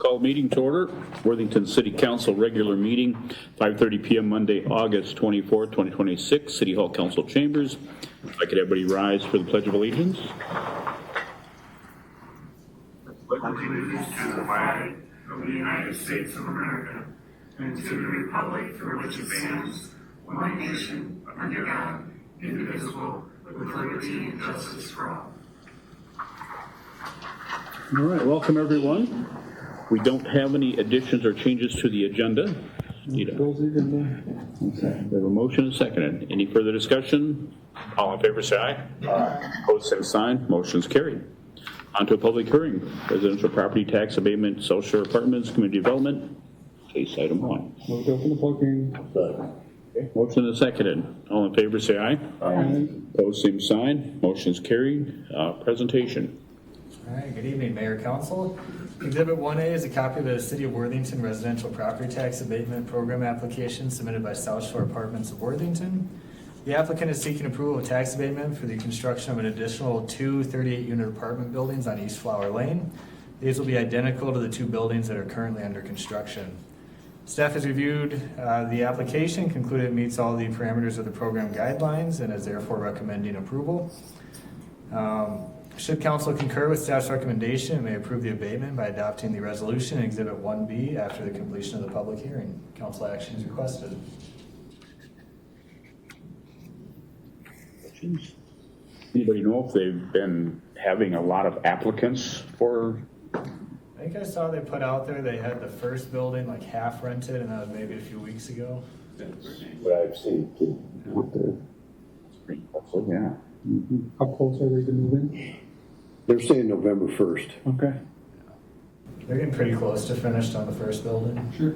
Call meeting to order. Worthington City Council regular meeting, 5:30 p.m. Monday, August 24th, 2026, City Hall Council Chambers. If I could everybody rise for the Pledge of Allegiance. Pledge allegiance to the flag of the United States of America and to the republic for which it stands, one nation, under God, indivisible, with liberty and justice for all. All right, welcome everyone. We don't have any additions or changes to the agenda. We have a motion and seconded. Any further discussion? All in favor say aye. Aye. Opposed, same sign. Motion's carried. On to a public hearing. Residential property tax abatement, social apartments, community development. Case item 1. Move to open the public hearing. Okay. Motion and seconded. All in favor say aye. Aye. Opposed, same sign. Motion's carried. Presentation. All right, good evening, Mayor, Council. Exhibit 1A is a copy of the City of Worthington Residential Property Tax Abatement Program application submitted by South Shore Apartments of Worthington. The applicant is seeking approval of tax abatement for the construction of an additional 2 38-unit apartment buildings on East Flower Lane. These will be identical to the 2 buildings that are currently under construction. Staff has reviewed the application, concluded it meets all the parameters of the program guidelines, and is therefore recommending approval. Should council concur with staff's recommendation, it may approve the abatement by adopting the resolution in Exhibit 1B after the completion of the public hearing. Council action is requested. Questions? Anybody know if they've been having a lot of applicants for? I think I saw they put out there they had the first building like half rented, and that was maybe a few weeks ago. What I've seen too. Yeah. How close are they to move in? They're saying November 1st. Okay. They're getting pretty close to finished on the first building. Sure.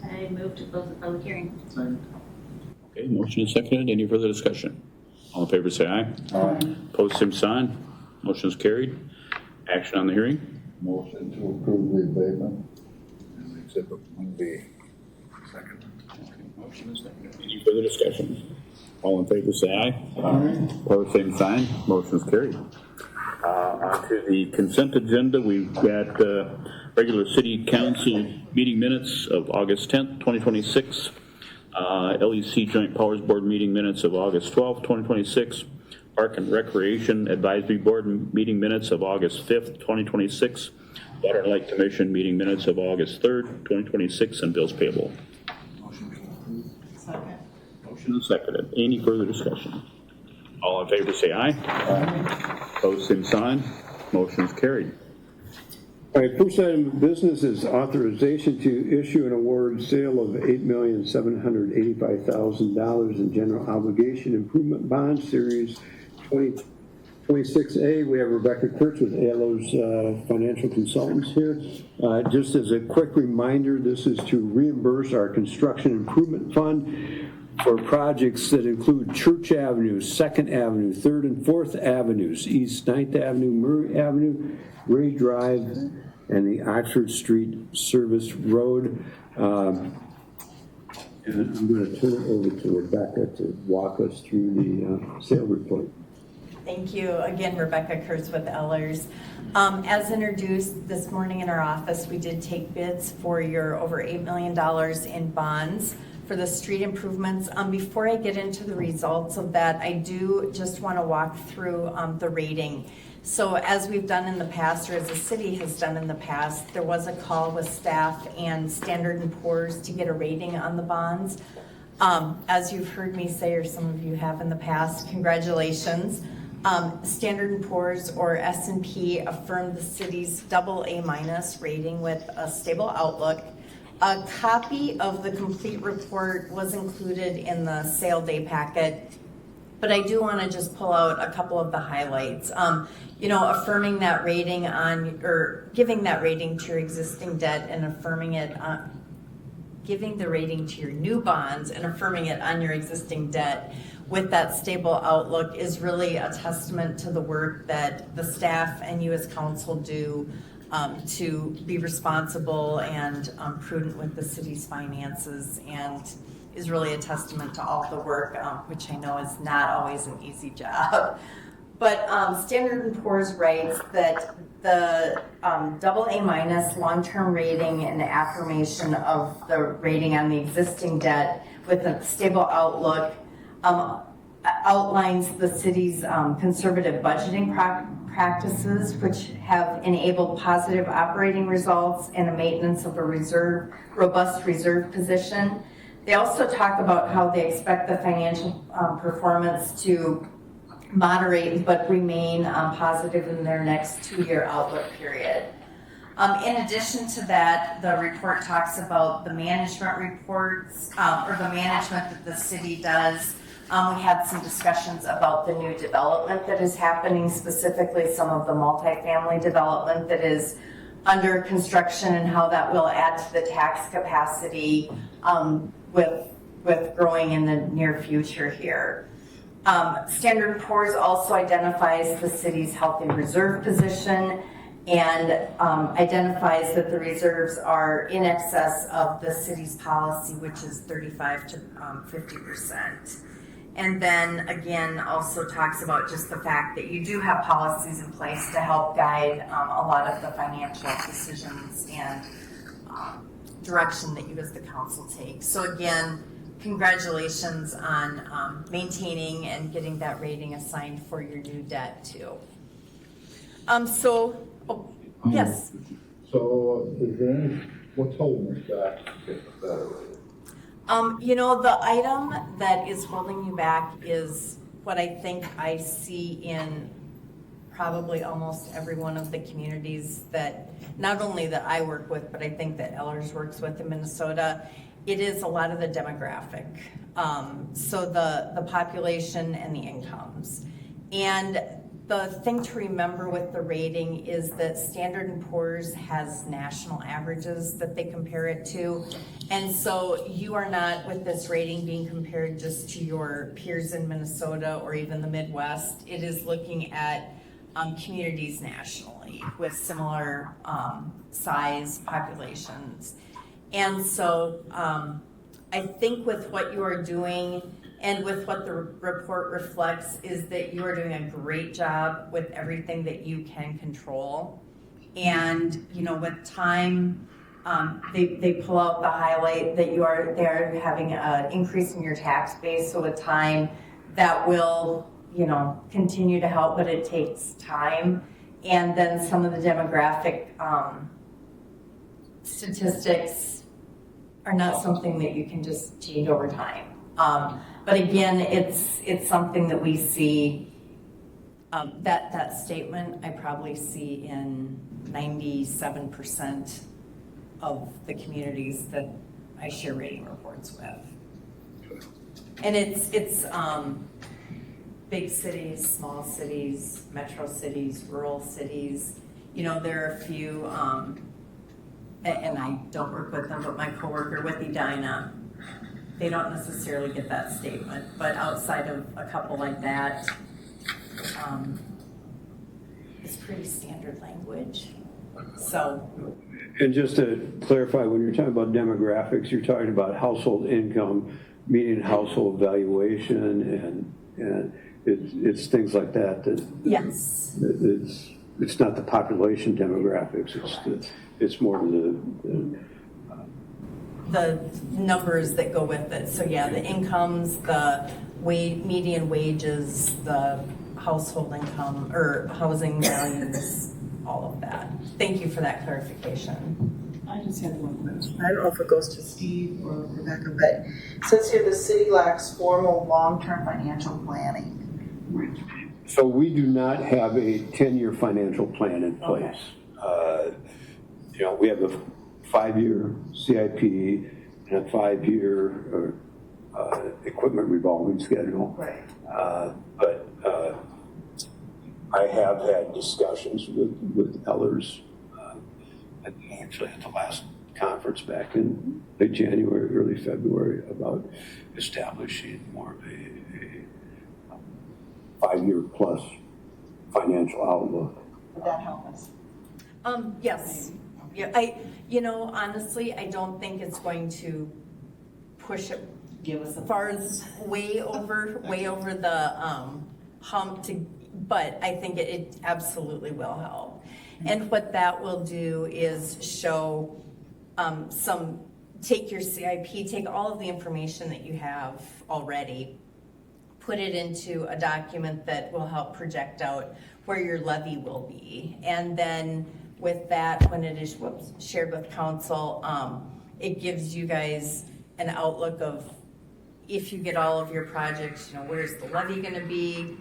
I move to close the public hearing. Okay, motion is seconded. Any further discussion? All in favor say aye. Aye. Opposed, same sign. Motion is carried. Action on the hearing. Motion to approve the abatement in Exhibit 1B. Second. Okay, motion is seconded. Any further discussion? All in favor say aye. Aye. Opposed, same sign. Motion is carried. On to the consent agenda. We've got regular city council meeting minutes of August 10th, 2026. LEC Joint Powers Board meeting minutes of August 12th, 2026. Park and Recreation Advisory Board meeting minutes of August 5th, 2026. Water and Light Commission meeting minutes of August 3rd, 2026, and bills payable. Second. Motion is seconded. Any further discussion? All in favor say aye. Aye. Opposed, same sign. Motion is carried. All right, first item of business is authorization to issue and award sale of $8,785,000 in general obligation improvement bond series 2026A. We have Rebecca Kurtz with ALO's financial consultants here. Just as a quick reminder, this is to reimburse our construction improvement fund for projects that include Church Avenue, 2nd Avenue, 3rd and 4th Avenues, East 9th Avenue, Murray Avenue, Ray Drive, and the Oxford Street Service Road. And I'm going to turn it over to Rebecca to walk us through the sale report. Thank you. Again, Rebecca Kurtz with Ellers. As introduced this morning in our office, we did take bids for your over $8 million in bonds for the street improvements. Before I get into the results of that, I do just want to walk through the rating. So as we've done in the past, or as the city has done in the past, there was a call with staff and Standard & Poor's to get a rating on the bonds. As you've heard me say, or some of you have in the past, congratulations. Standard & Poor's or S&P affirmed the city's AA- rating with a stable outlook. A copy of the complete report was included in the sale day packet, but I do want to just pull out a couple of the highlights. Affirming that rating on, or giving that rating to your existing debt and affirming it, giving the rating to your new bonds and affirming it on your existing debt with that stable outlook is really a testament to the work that the staff and you as council do to be responsible and prudent with the city's finances, and is really a testament to all the work, which I know is not always an easy job. But Standard & Poor's writes that the AA- long-term rating and affirmation of the rating on the existing debt with a stable outlook outlines the city's conservative budgeting practices, which have enabled positive operating results and a maintenance of a robust reserve position. They also talk about how they expect the financial performance to moderate but remain positive in their next 2-year outlook period. In addition to that, the report talks about the management reports or the management that the city does. We had some discussions about the new development that is happening, specifically some of the multifamily development that is under construction and how that will add to the tax capacity with growing in the near future here. Standard & Poor's also identifies the city's healthy reserve position and identifies that the reserves are in excess of the city's policy, which is 35 to 50%. And then again, also talks about just the fact that you do have policies in place to help guide a lot of the financial decisions and direction that you as the council take. So again, congratulations on maintaining and getting that rating assigned for your new debt too. Yes. So is there any, what's holding us back to get the better rating? The item that is holding you back is what I think I see in probably almost every one of the communities that, not only that I work with, but I think that Ellers works with in Minnesota. It is a lot of the demographic. So the population and the incomes. And the thing to remember with the rating is that Standard & Poor's has national averages that they compare it to. And so you are not, with this rating, being compared just to your peers in Minnesota or even the Midwest. It is looking at communities nationally with similar size populations. And so I think with what you are doing and with what the report reflects is that you are doing a great job with everything that you can control. And, with time, they pull out the highlight that they're having an increase in your tax base. So with time, that will, continue to help, but it takes time. And then some of the demographic statistics are not something that you can just change over time. But again, it's something that we see, that statement I probably see in 97% of the communities that I share rating reports with. And it's big cities, small cities, metro cities, rural cities. There are a few, and I don't work with them, but my coworker with Edina, they don't necessarily get that statement, but outside of a couple like that, it's pretty standard language. So. And just to clarify, when you're talking about demographics, you're talking about household income, median household valuation, and it's things like that. Yes. It's not the population demographics. It's more the numbers that go with it. So yeah, the incomes, the median wages, the household income or housing values, all of that. Thank you for that clarification. I just had one question. I don't know if it goes to Steve or Rebecca, but it says here the city lacks formal long-term financial planning. So we do not have a 10-year financial plan in place. Okay. We have a 5-year CIP and a 5-year equipment revolving schedule. Right. But I have had discussions with Ellers, actually at the last conference back in late January, early February, about establishing more of a 5-year plus financial outlook. Would that help us? Yes. Yeah, honestly, I don't think it's going to push it Give us as far as way over the hump to but I think it absolutely will help. And what that will do is show take your CIP, take all of the information that you have already, put it into a document that will help project out where your levy will be. And then with that, when it is shared with council, it gives you guys an outlook of, if you get all of your projects, where's the levy gonna be?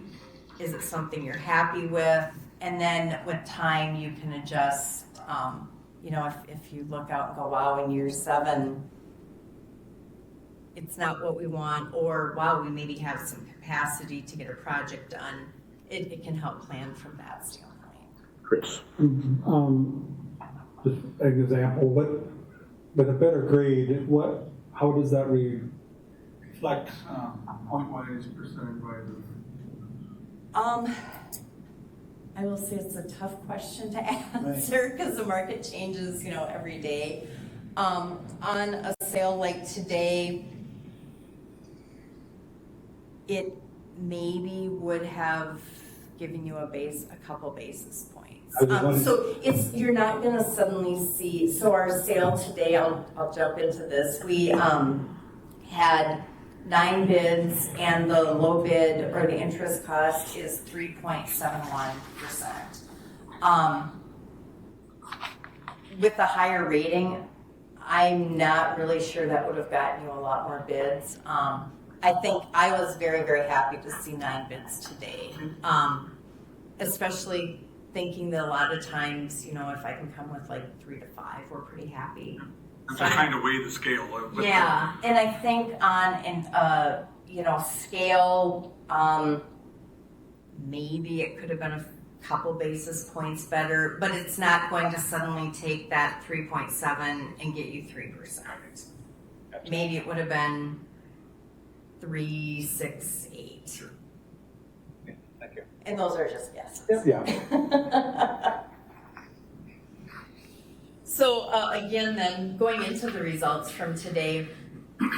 Is it something you're happy with? And then with time, you can adjust, if you look out and go, wow, in year 7, it's not what we want, or wow, we maybe have some capacity to get a project done. It can help plan from that standpoint. Chris? Just an example, with a better grade, how does that reflect point-wise, percentage-wise? I will say it's a tough question to answer because the market changes, every day. On a sale like today, it maybe would have given you a couple basis points. So you're not gonna suddenly see, so our sale today, I'll jump into this. We had 9 bids and the low bid or the interest cost is 3.71%. With the higher rating, I'm not really sure that would have gotten you a lot more bids. I think I was very, very happy to see 9 bids today, especially thinking that a lot of times, if I can come with like 3 to 5, we're pretty happy. So trying to weigh the scale. Yeah, and I think on scale, maybe it could have been a couple basis points better, but it's not going to suddenly take that 3.7 and get you 3%. Maybe it would have been 3.68. Sure. Yeah, thank you. And those are just guesses. Yeah. So again, then going into the results from today,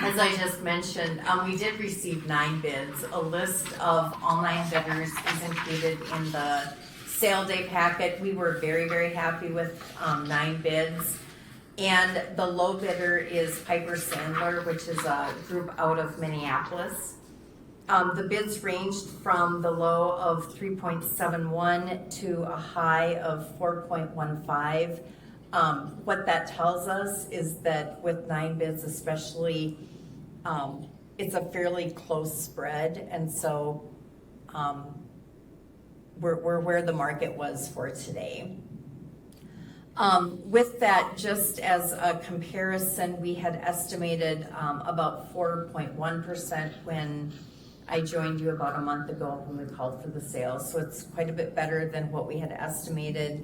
as I just mentioned, we did receive 9 bids. A list of all 9 bidders is included in the sale day packet. We were very, very happy with 9 bids. And the low bidder is Piper Sandler, which is a group out of Minneapolis. The bids ranged from the low of 3.71 to a high of 4.15. What that tells us is that with 9 bids especially, it's a fairly close spread, and so we're where the market was for today. With that, just as a comparison, we had estimated about 4.1% when I joined you about a month ago when we called for the sale, so it's quite a bit better than what we had estimated.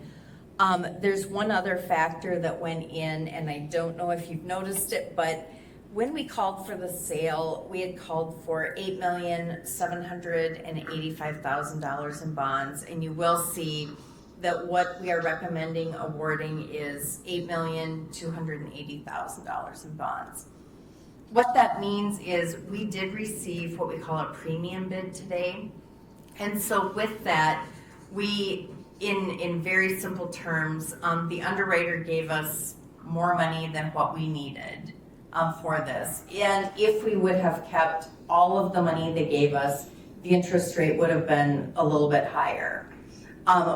There's one other factor that went in, and I don't know if you've noticed it, but when we called for the sale, we had called for $8,785,000 in bonds, and you will see that what we are recommending awarding is $8,280,000 in bonds. What that means is we did receive what we call a premium bid today, and so with that, we in very simple terms, the underwriter gave us more money than what we needed for this. And if we would have kept all of the money they gave us, the interest rate would have been a little bit higher.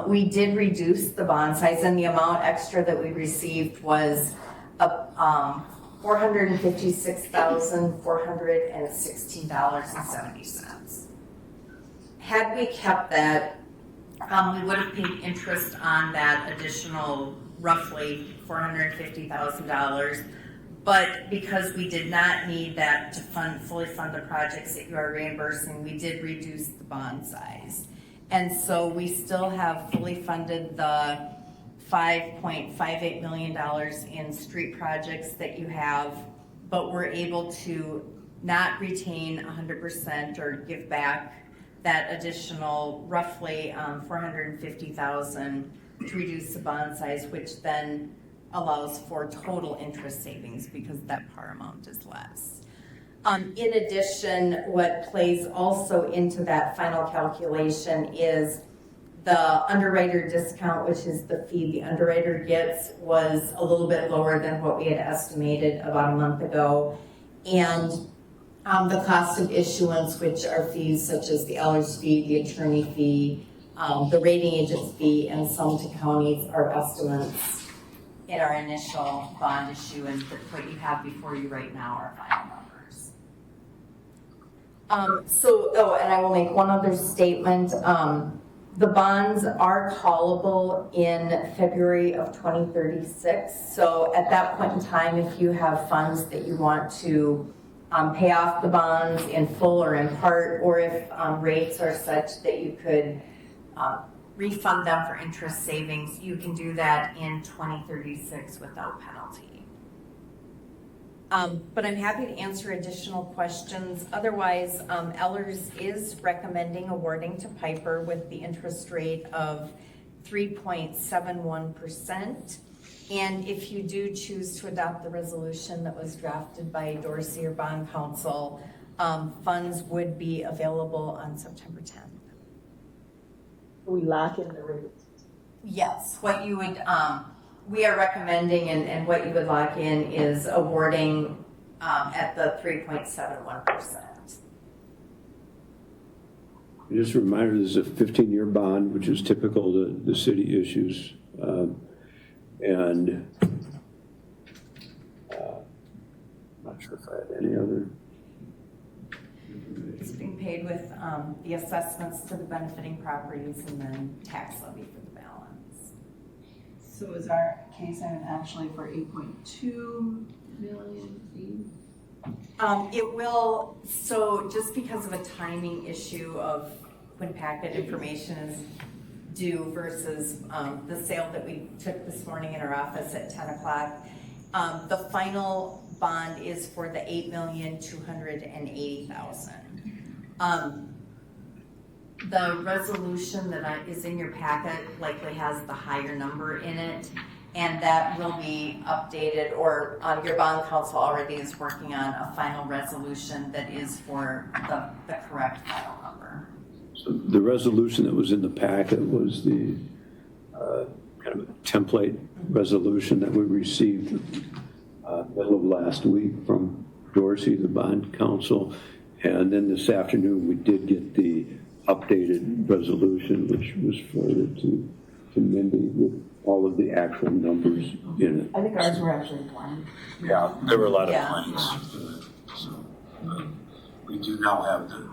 We did reduce the bond size, and the amount extra that we received was $456,416.70. Had we kept that, we would have paid interest on that additional roughly $450,000, but because we did not need that to fully fund the projects that you are reimbursing, we did reduce the bond size. And so we still have fully funded the $5.58 million in street projects that you have, but we're able to not retain 100% or give back that additional roughly $450,000 to reduce the bond size, which then allows for total interest savings because that par amount is less. In addition, what plays also into that final calculation is the underwriter discount, which is the fee the underwriter gets, was a little bit lower than what we had estimated about a month ago. And the cost of issuance, which are fees such as the Ellers fee, the attorney fee, the rating agent's fee, and some to counties are estimates in our initial bond issue, and what you have before you right now are final numbers. And I will make one other statement. The bonds are callable in February of 2036. So at that point in time, if you have funds that you want to pay off the bonds in full or in part, or if rates are such that you could refund them for interest savings, you can do that in 2036 without penalty. But I'm happy to answer additional questions. Otherwise, Ellers is recommending awarding to Piper with the interest rate of 3.71%. And if you do choose to adopt the resolution that was drafted by Dorsey or Bond Council, funds would be available on September 10th. We lock in the rates. Yes, what you would, we are recommending and what you would lock in is awarding at the 3.71%. Just a reminder, this is a 15-year bond, which is typical to the city issues. And I'm not sure if I had any other. It's being paid with the assessments to the benefiting properties and then tax levy for the balance. So is our case item actually for 8.2 million fee? It will, so just because of a timing issue of when packet information is due versus the sale that we took this morning in our office at 10 o'clock, the final bond is for the $8,280,000. The resolution that is in your packet likely has the higher number in it, and that will be updated, or your bond council already is working on a final resolution that is for the correct final number. So the resolution that was in the packet was the kind of a template resolution that we received middle of last week from Dorsey, the bond council. And then this afternoon, we did get the updated resolution, which was forwarded to Mindy with all of the actual numbers in it. I think ours were actually blank. Yeah, there were a lot of Yeah. blanks. So, we do now have the.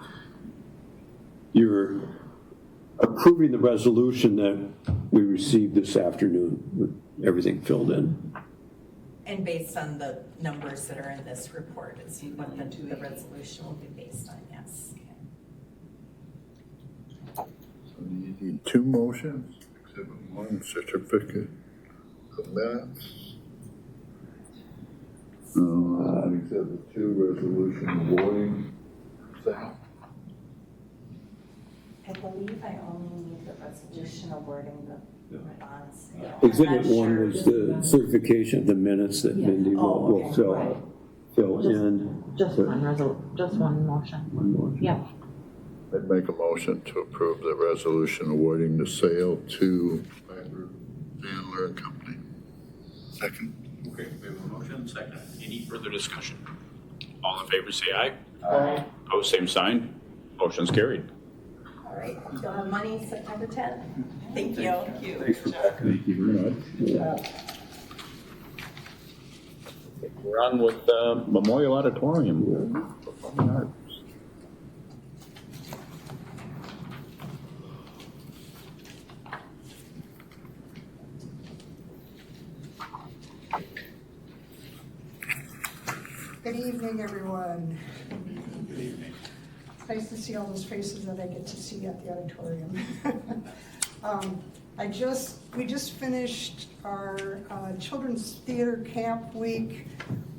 You're approving the resolution that we received this afternoon with everything filled in. And based on the numbers that are in this report is what the resolution will be based on, yes. So you need two motions, except one certificate of minutes. Except the two resolution awarding sale. I believe I only need the resolution awarding the bonds. Exhibit 1 was the certification of the minutes that Mindy will okay. fill Just- in. Just one motion. One more. Yeah. I'd make a motion to approve the resolution awarding the sale to Piper Sandler and Company. Second. Okay, we have a motion, second. Any further discussion? All in favor, say aye. Aye. Opposed, same sign. Motion's carried. All right, you'll have money September 10th. Thank you. Thank you very much. We're on with Memorial Auditorium. Performing Arts. Good evening, everyone. Good evening. It's nice to see all those faces that I get to see at the auditorium. We just finished our children's theater camp week.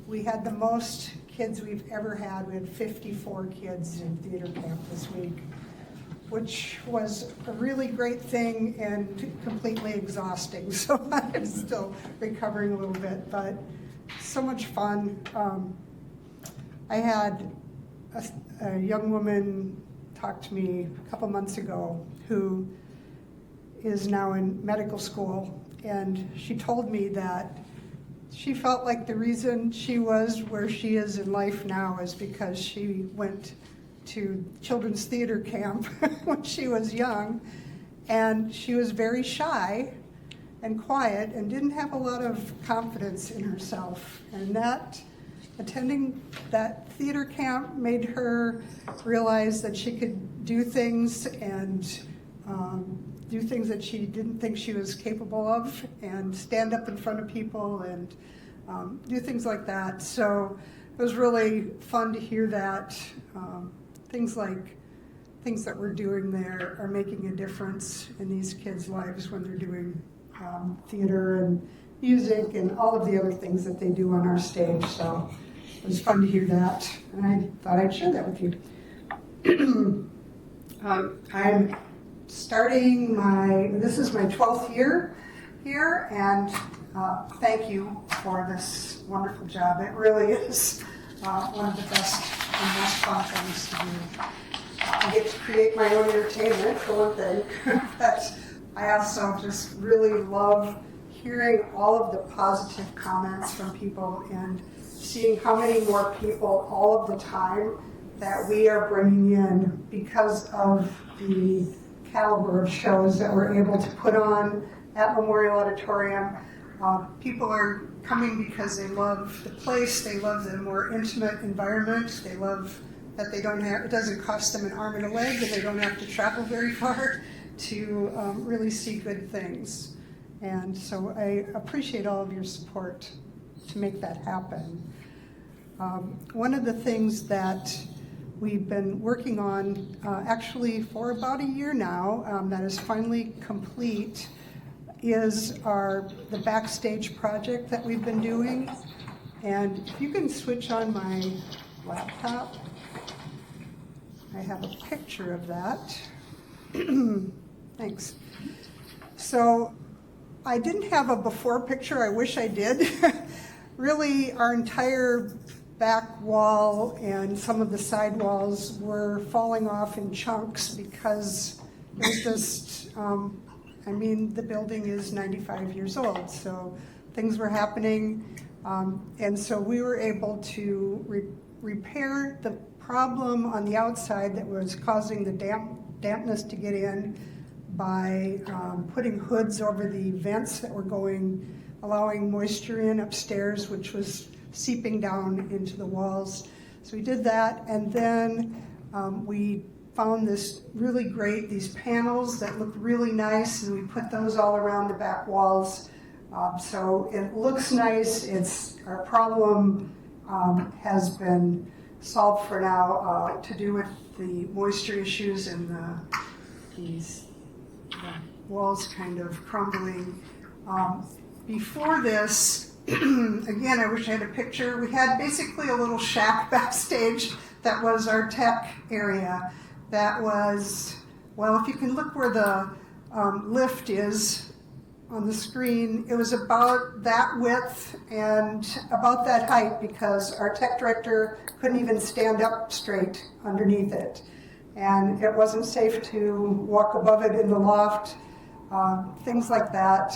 We had the most kids we've ever had. We had 54 kids in theater camp this week, which was a really great thing and completely exhausting. So I'm still recovering a little bit, but so much fun. I had a young woman talked to me a couple months ago who is now in medical school, and she told me that she felt like the reason she was where she is in life now is because she went to children's theater camp when she was young, and she was very shy and quiet and didn't have a lot of confidence in herself. And that attending that theater camp made her realize that she could do things and do things that she didn't think she was capable of, and stand up in front of people and do things like that. So it was really fun to hear that things that we're doing there are making a difference in these kids' lives when they're doing theater and music and all of the other things that they do on our stage. So it was fun to hear that, and I thought I'd share that with you. I'm starting this is my 12th year here, and thank you for this wonderful job. It really is one of the best and most fun things to do. I get to create my own entertainment, for one thing, but I also just really love hearing all of the positive comments from people and seeing how many more people all of the time that we are bringing in because of the caliber of shows that we're able to put on at Memorial Auditorium. People are coming because they love the place, they love the more intimate environment, they love that it doesn't cost them an arm and a leg, and they don't have to travel very far to really see good things. And so I appreciate all of your support to make that happen. One of the things that we've been working on actually for about a year now that is finally complete is the backstage project that we've been doing. And if you can switch on my laptop, I have a picture of that. Thanks. So I didn't have a before picture. I wish I did. Really, our entire back wall and some of the side walls were falling off in chunks because it was just, the building is 95 years old, so things were happening. And so we were able to repair the problem on the outside that was causing the dampness to get in by putting hoods over the vents that were allowing moisture in upstairs, which was seeping down into the walls. So we did that, and then we found these panels that looked really nice, and we put those all around the back walls. So it looks nice. Our problem has been solved for now to do with the moisture issues and these walls kind of crumbling. Before this, again, I wish I had a picture. We had basically a little shack backstage that was our tech area. That was, if you can look where the lift is on the screen, it was about that width and about that height because our tech director couldn't even stand up straight underneath it. And it wasn't safe to walk above it in the loft. Things like that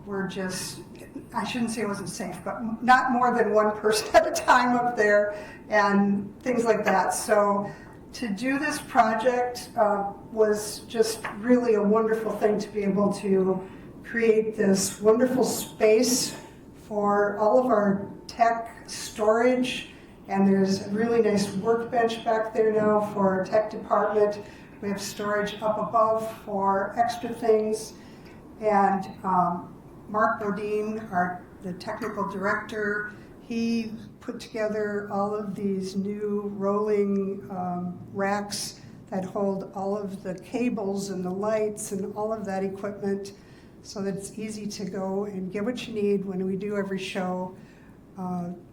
were just, I shouldn't say it wasn't safe, but not more than one person at a time up there and things like that. So to do this project was just really a wonderful thing to be able to create this wonderful space for all of our tech storage. And there's a really nice workbench back there now for our tech department. We have storage up above for extra things. And Mark Bodine, the technical director, he put together all of these new rolling racks that hold all of the cables and the lights and all of that equipment so that it's easy to go and get what you need when we do every show.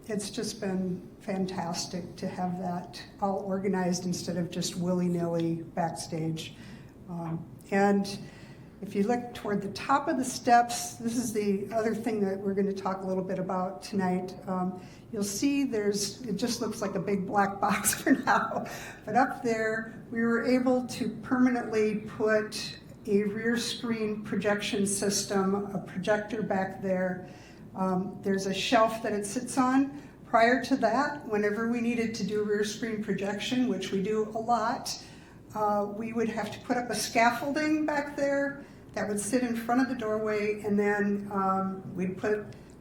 It's just been fantastic to have that all organized instead of just willy-nilly backstage. And If you look toward the top of the steps, this is the other thing that we're going to talk a little bit about tonight. You'll see it just looks like a big black box for now, but up there, we were able to permanently put a rear screen projection system, a projector back there. There's a shelf that it sits on. Prior to that, whenever we needed to do rear screen projection, which we do a lot, we would have to put up a scaffolding back there that would sit in front of the doorway, and then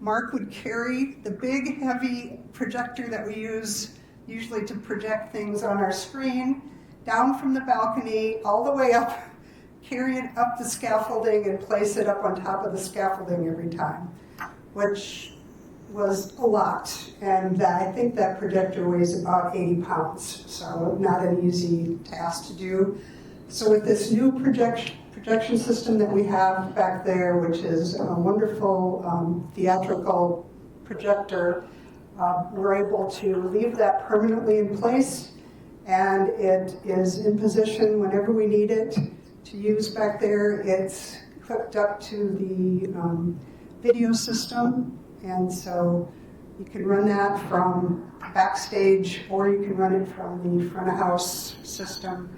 Mark would carry the big heavy projector that we use usually to project things on our screen down from the balcony all the way up, carry it up the scaffolding and place it up on top of the scaffolding every time, which was a lot. And I think that projector weighs about 80 pounds, so not an easy task to do. So with this new projection system that we have back there, which is a wonderful theatrical projector, we're able to leave that permanently in place, and it is in position whenever we need it to use back there. It's hooked up to the video system, and so you can run that from backstage, or you can run it from the front of house system.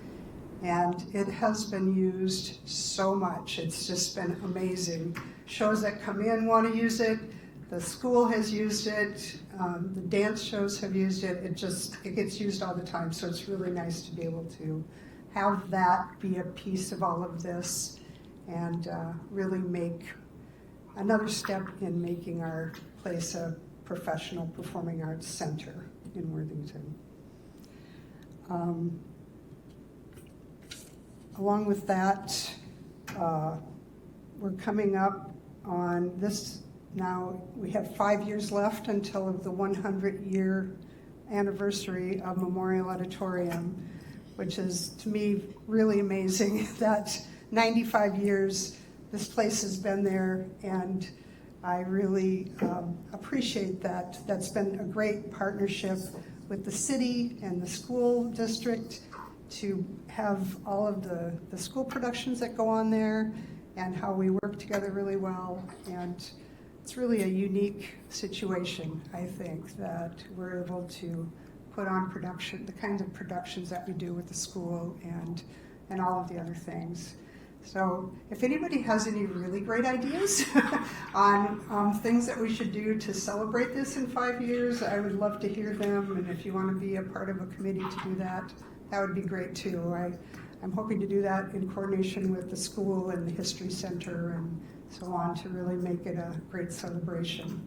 And it has been used so much. It's just been amazing. Shows that come in want to use it. The school has used it. The dance shows have used it. It gets used all the time. So it's really nice to be able to have that be a piece of all of this, and really make another step in making our place a professional performing arts center in Worthington. Along with that, we're coming up on this now. We have 5 years left until the 100-year anniversary of Memorial Auditorium, which is, to me, really amazing that 95 years this place has been there, and I really appreciate that. That's been a great partnership with the city and the school district to have all of the school productions that go on there, and how we work together really well. And it's really a unique situation, I think, that we're able to put on production, the kinds of productions that we do with the school, and all of the other things. So if anybody has any really great ideas on things that we should do to celebrate this in 5 years, I would love to hear them. And if you want to be a part of a committee to do that, that would be great too. I'm hoping to do that in coordination with the school and the History Center and so on, to really make it a great celebration.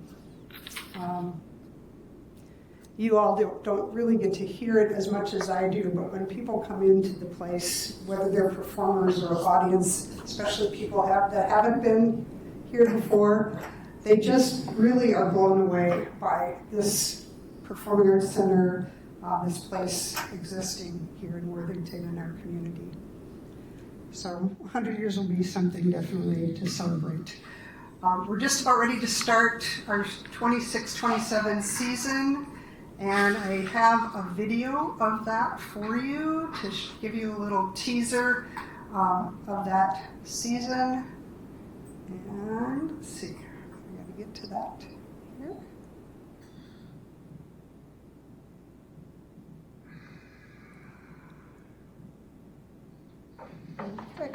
You all don't really get to hear it as much as I do, but when people come into the place, whether they're performers or audience, especially people that haven't been here before, they just really are blown away by this Performing Arts Center, this place existing here in Worthington and our community. So 100 years will be something definitely to celebrate. We're just about ready to start our 26-27 season, and I have a video of that for you to give you a little teaser of that season. And let's see, I gotta get to that here. Okay.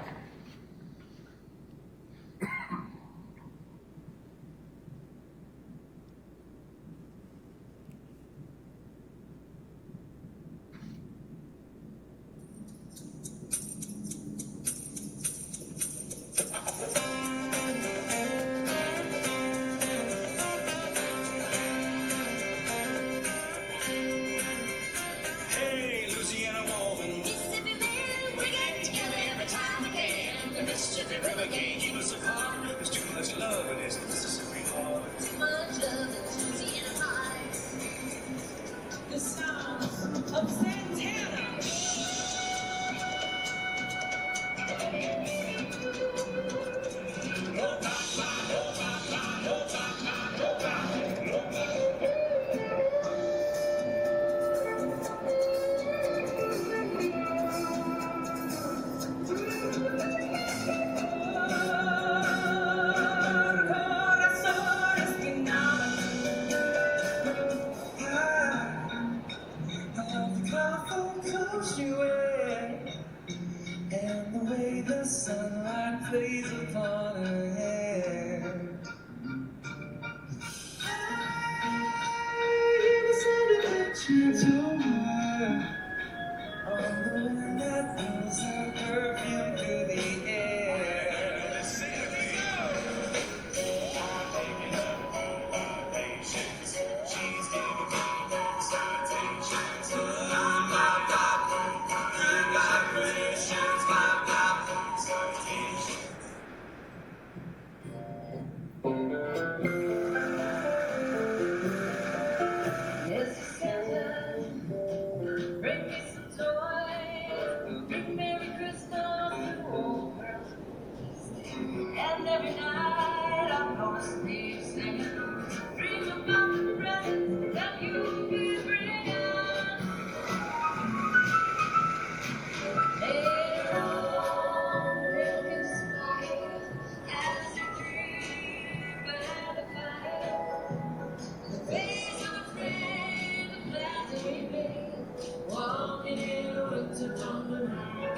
Hey, Louisiana woman, Mississippi man, we get together every time we can. you wear, and the way the sunlight plays upon her hair. Gentle word on the wind that blows her perfume through the air. And every night I'm gonna sleep singing, dream about the present that you'll be bringing. Later on, they'll conspire as you dream by the fire. The face of a friend, the plans that we made, walking in a winter wonderland.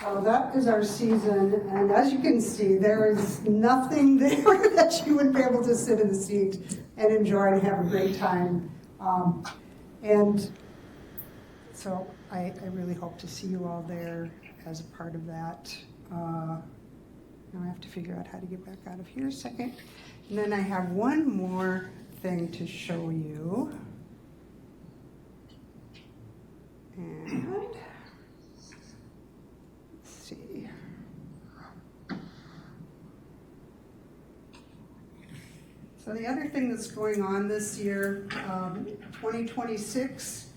So that is our season, and as you can see, there is nothing there that you wouldn't be able to sit in the seat and enjoy and have a great time. And so I really hope to see you all there as a part of that. Now I have to figure out how to get back out of here a second. And then I have one more thing to show you. And let's see. So the other thing that's going on this year, 2026,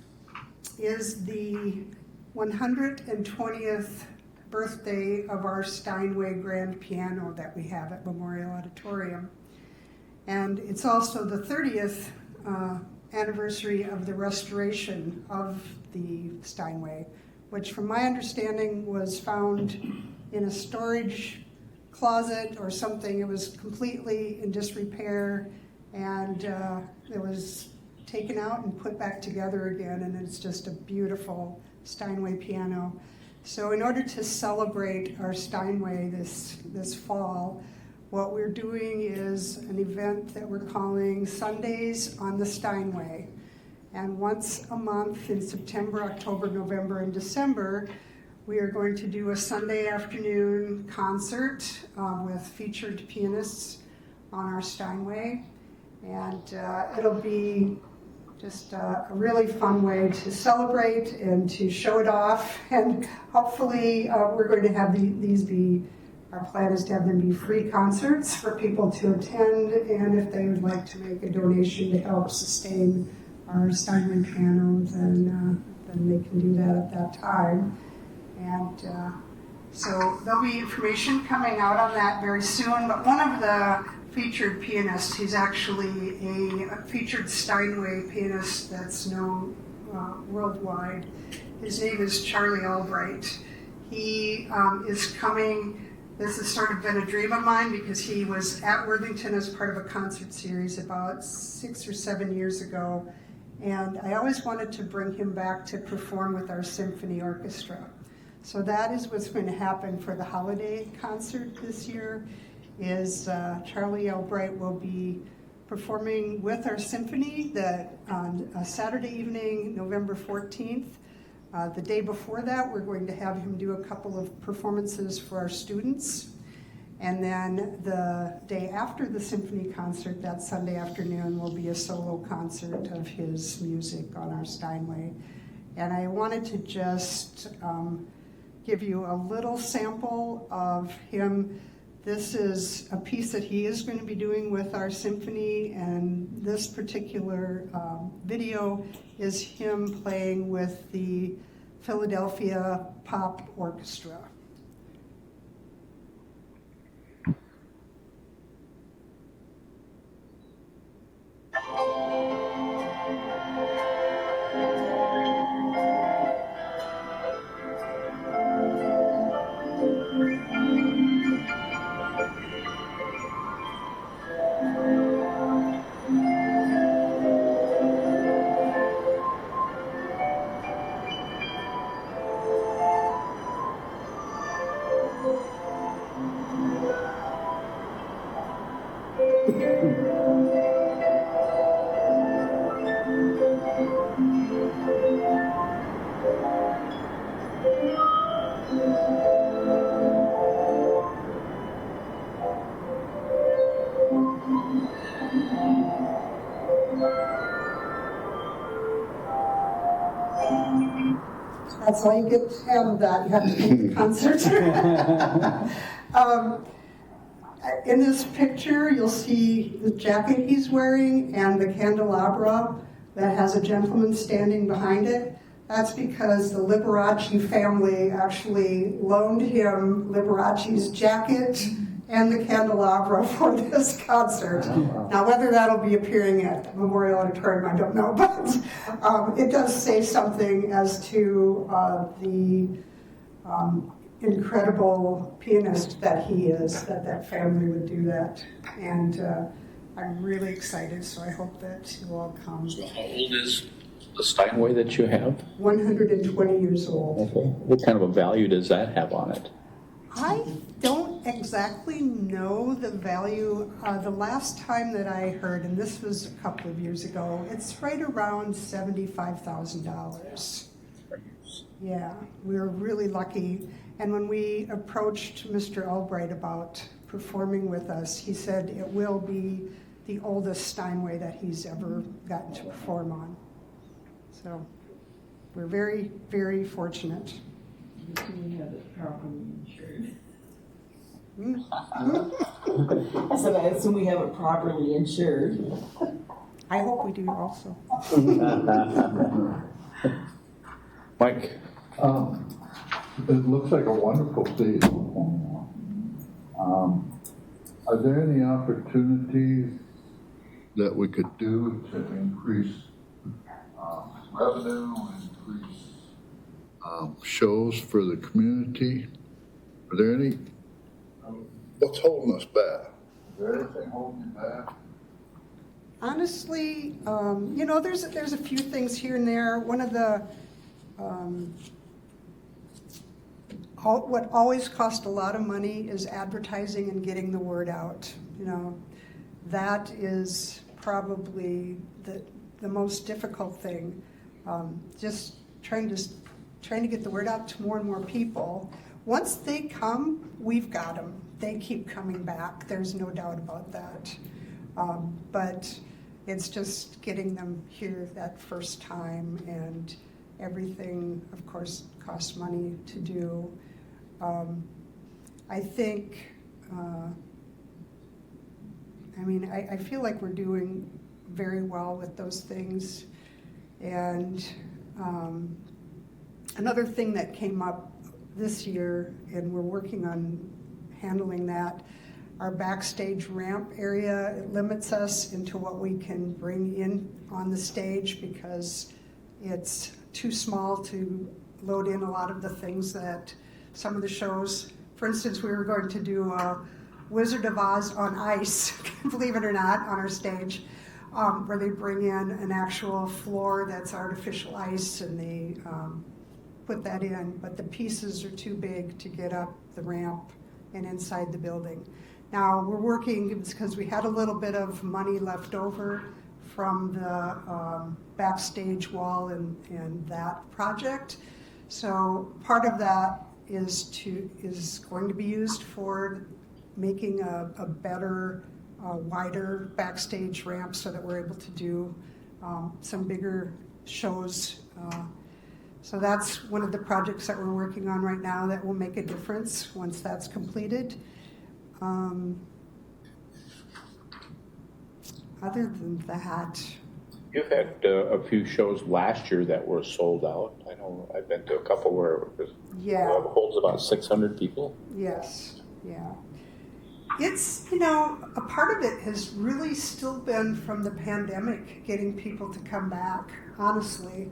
is the 120th birthday of our Steinway grand piano that we have at Memorial Auditorium. And it's also the 30th anniversary of the restoration of the Steinway, which from my understanding was found in a storage closet or something. It was completely in disrepair, and it was taken out and put back together again, and it's just a beautiful Steinway piano. So in order to celebrate our Steinway this fall, what we're doing is an event that we're calling Sundays on the Steinway. And once a month in September, October, November, and December, we are going to do a Sunday afternoon concert with featured pianists on our Steinway. And it'll be just a really fun way to celebrate and to show it off. And hopefully we're going to have these be Our plan is to have them be free concerts for people to attend, and if they would like to make a donation to help sustain our Steinway piano, then they can do that at that time. And so there'll be information coming out on that very soon, but one of the featured pianists, he's actually a featured Steinway pianist that's known worldwide. His name is Charlie Albright. He is coming. This has sort of been a dream of mine because he was at Worthington as part of a concert series about 6 or 7 years ago. And I always wanted to bring him back to perform with our symphony orchestra. So that is what's going to happen for the holiday concert this year, is Charlie Albright will be performing with our symphony on Saturday evening, November 14th. The day before that, we're going to have him do a couple of performances for our students. And then the day after the symphony concert, that Sunday afternoon, will be a solo concert of his music on our Steinway. And I wanted to just give you a little sample of him. This is a piece that he is going to be doing with our symphony, and this particular video is him playing with the Philadelphia Pop Orchestra. That's all you get out of that. You have to take the concert. In this picture, you'll see the jacket he's wearing and the candelabra that has a gentleman standing behind it. That's because the Liberace family actually loaned him Liberace's jacket and the candelabra for this concert. Now, whether that'll be appearing at Memorial Auditorium, I don't know, but it does say something as to the incredible pianist that he is, that family would do that. And I'm really excited, so I hope that you all come. So how old is the Steinway that you have? 120 years old. Okay. What kind of a value does that have on it? I don't exactly know the value. The last time that I heard, and this was a couple of years ago, it's right around $75,000. Yeah, we were really lucky. And when we approached Mr. Albright about performing with us, he said it will be the oldest Steinway that he's ever gotten to perform on. So we're very, very fortunate. We have it properly insured. I said, I assume we have it properly insured. I hope we do also. Mike? It looks like a wonderful stage. Are there any opportunities that we could do to increase revenue, increase shows for the community? Are there any, what's holding us back? Is there anything holding you back? Honestly, there's a few things here and there. One of the what always costs a lot of money is advertising and getting the word out. That is probably the most difficult thing. Just trying to get the word out to more and more people. Once they come, we've got them. They keep coming back. There's no doubt about that. But it's just getting them here that first time, and everything, of course, costs money to do. I think, I feel like we're doing very well with those things. And another thing that came up this year, and we're working on handling that, our backstage ramp area, it limits us into what we can bring in on the stage because it's too small to load in a lot of the things that some of the shows, for instance, we were going to do Wizard of Oz on ice, believe it or not, on our stage, where they bring in an actual floor that's artificial ice and they put that in, but the pieces are too big to get up the ramp and inside the building. Now, we're working, because we had a little bit of money left over from the backstage wall and that project. So part of that is going to be used for making a better, wider backstage ramp so that we're able to do some bigger shows. So that's one of the projects that we're working on right now that will make a difference once that's completed. Other than that, You've had a few shows last year that were sold out. I know I've been to a couple where it was, yeah, holds about 600 people. yes, yeah. It's, a part of it has really still been from the pandemic, getting people to come back, honestly.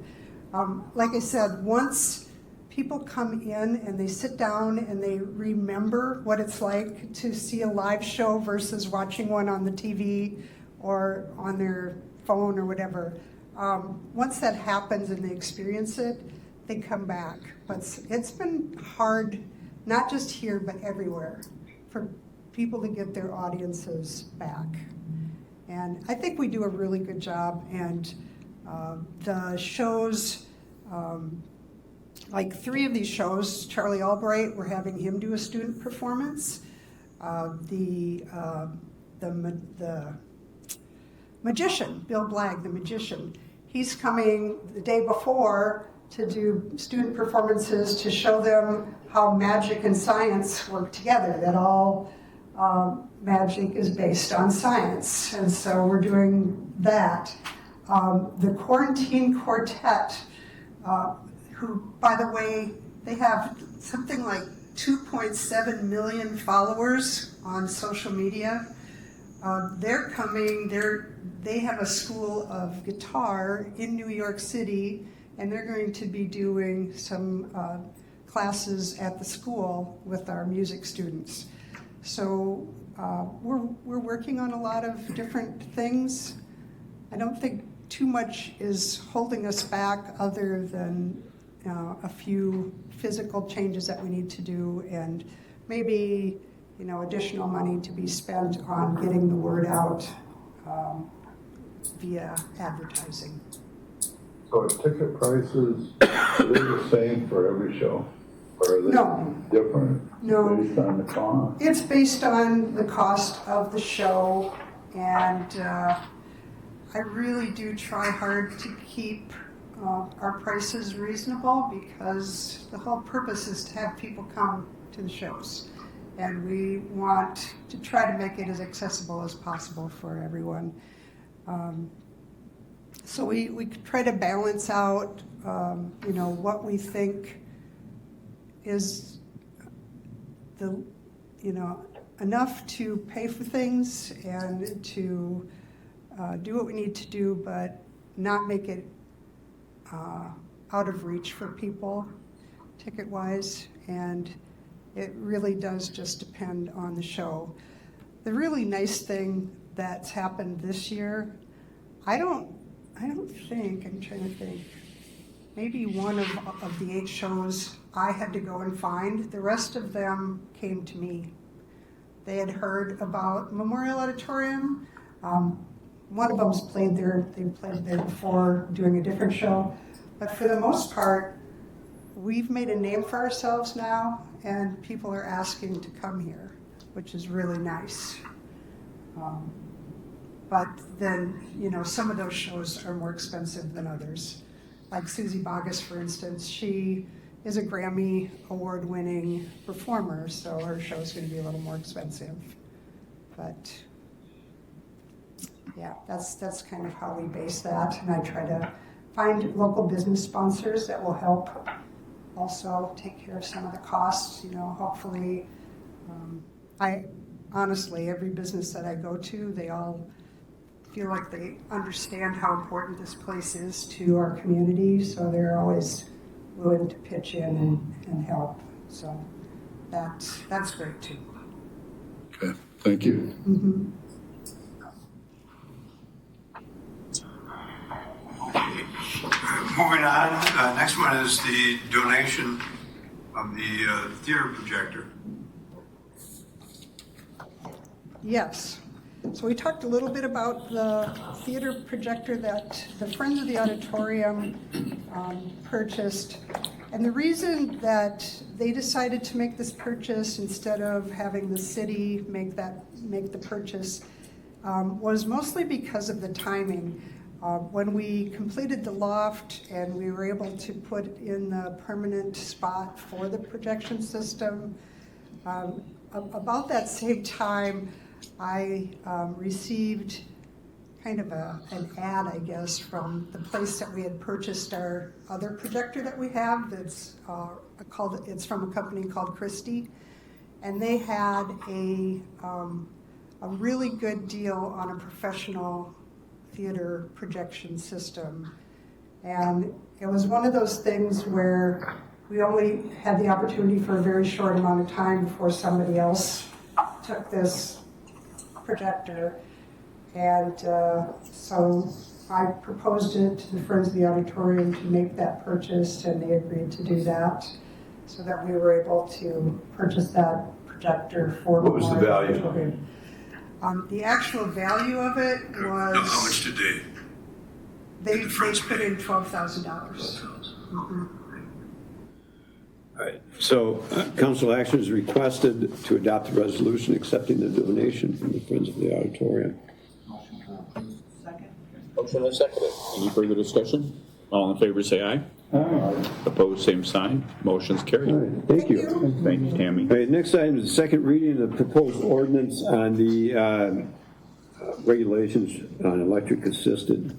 Like I said, once people come in and they sit down and they remember what it's like to see a live show versus watching one on the TV or on their phone or whatever, once that happens and they experience it, they come back. But it's been hard, not just here, but everywhere, for people to get their audiences back. And I think we do a really good job, and the shows, like 3 of these shows, Charlie Albright, we're having him do a student performance. The magician, Bill Blagg, the magician, he's coming the day before to do student performances to show them how magic and science work together, that all magic is based on science. And so we're doing that. The Quarantine Quartet, who, by the way, they have something like 2.7 million followers on social media. They're coming, they have a school of guitar in New York City, and they're going to be doing some classes at the school with our music students. So we're working on a lot of different things. I don't think too much is holding us back other than a few physical changes that we need to do, and maybe additional money to be spent on getting the word out via advertising. So ticket prices, are they the same for every show? Or are they No. different? No. Based on the cost? It's based on the cost of the show, and I really do try hard to keep our prices reasonable, because the whole purpose is to have people come to the shows. And we want to try to make it as accessible as possible for everyone. So we try to balance out, what we think is enough to pay for things and to do what we need to do, but not make it out of reach for people, ticket-wise. And it really does just depend on the show. The really nice thing that's happened this year, I don't think, I'm trying to think, maybe one of the 8 shows I had to go and find. The rest of them came to me. They had heard about Memorial Auditorium. One of them's played there, they played there before doing a different show. But for the most part, we've made a name for ourselves now, and people are asking to come here, which is really nice. But then, some of those shows are more expensive than others. Like Susie Bogus, for instance, she is a Grammy award-winning performer, so her show's gonna be a little more expensive. But yeah, that's kind of how we base that, and I try to find local business sponsors that will help also take care of some of the costs, you know, hopefully. I honestly, every business that I go to, they all feel like they understand how important this place is to our community, so they're always willing to pitch in and help. So that's great too. Okay, thank you. Mm-hmm. Moving on, next one is the donation of the theater projector. Yes. So we talked a little bit about the theater projector that the Friends of the Auditorium purchased. And the reason that they decided to make this purchase instead of having the city make the purchase was mostly because of the timing. When we completed the loft and we were able to put in the permanent spot for the projection system, about that same time, I received kind of an ad, I guess, from the place that we had purchased our other projector that we have. That's it's from a company called Christie, and they had a really good deal on a professional theater projection system. And it was one of those things where we only had the opportunity for a very short amount of time before somebody else took this projector. And so I proposed it to the Friends of the Auditorium to make that purchase, and they agreed to do that, so that we were able to purchase that projector for. What was the value? The actual value of it was. No, how much did they put in $12,000. Mm-hmm. All right, so council action is requested to adopt a resolution accepting the donation from the Friends of the Auditorium. Motion and seconded. Any further discussion? All in favor, say aye. Aye. Opposed, same sign. Motion's carried. All right, thank you. Thank you, Tammy. All right, next item is the second reading of the proposed ordinance on the regulations on electric assisted